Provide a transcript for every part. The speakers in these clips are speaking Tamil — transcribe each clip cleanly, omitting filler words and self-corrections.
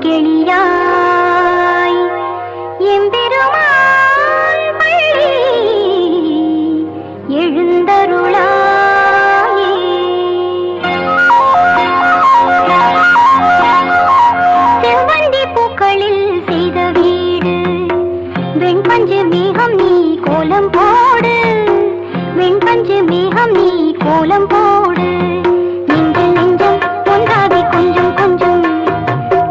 கிளியாய் எம்பெருமான் பள்ளி எழுந்தருளாயே. செவ்வந்தி பூக்களில் செய்த வீடு வெண்பஞ்சு மேகம் நீ கோலம் போடு, வெண்பஞ்சு மேகம் நீ கோலம் போடு. நெஞ்சம் நெஞ்சம் ஒன்றாகி கொஞ்சம் கொஞ்சம்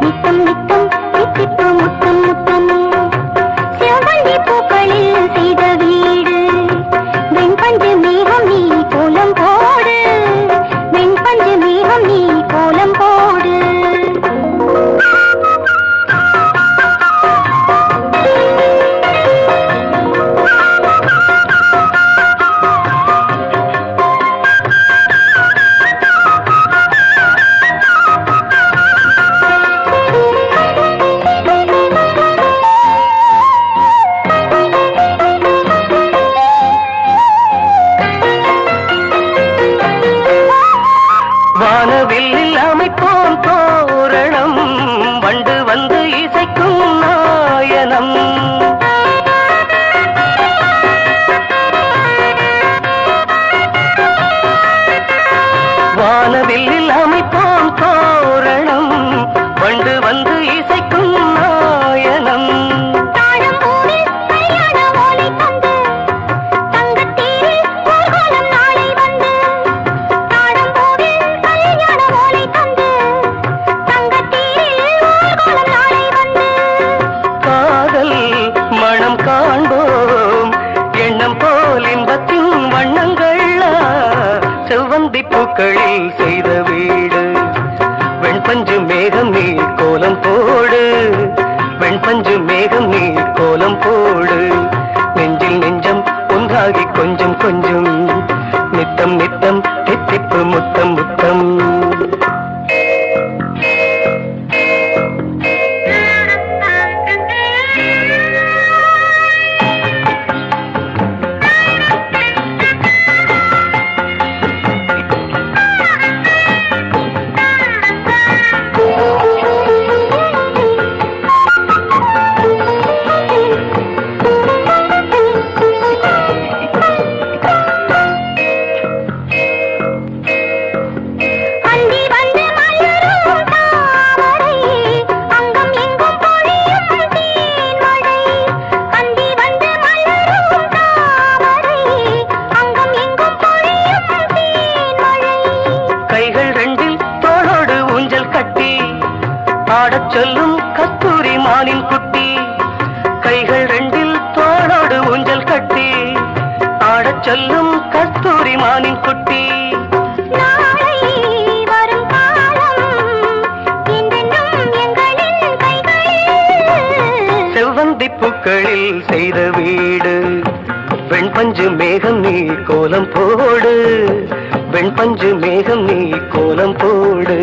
நித்தம் நித்தம் தித்திப்பு முத்தம் முத்தம். செவ்வந்தி பூக்களில் செய்த வீடு வெண்பஞ்சு மேகம் நீ கோலம் போடு, வெண்பஞ்சு மேகம் நீ கோலம் போடு. வானவில்லில் அமைப்போம் தோரணம், வண்டு வந்து இசைக்கும் நாயனம். வானவில்லில் அமைப்போம் தோரணம், வண்டு வந்து இசைக்கும் நாயனம். காண்போம் எண்ணம் போல் இன்பத்தின் வண்ணங்கள், செவ்வந்தி பூக்களில் செய்த வீடு வெண்பஞ்சு மேகம் நீ கோலம் போடு, வெண்பஞ்சு மேகம் நீ கோலம் போடு. நெஞ்சில் நெஞ்சம் ஒன்றாகி கொஞ்சம் கொஞ்சம் நித்தம் நித்தம் தித்திப்பு முத்தம் முத்தம். ஆடச் சொல்லும் கஸ்தூரி மானின் குட்டி, கைகள் ரெண்டில் தோளோடு ஊஞ்சல் கட்டி ஆடச் சொல்லும் கஸ்தூரி மானின் குட்டி. செவ்வந்தி பூக்களில் செய்த வீடு வெண்பஞ்சு மேகம் நீ கோலம் போடு, வெண்பஞ்சு மேகம் நீ கோலம் போடு.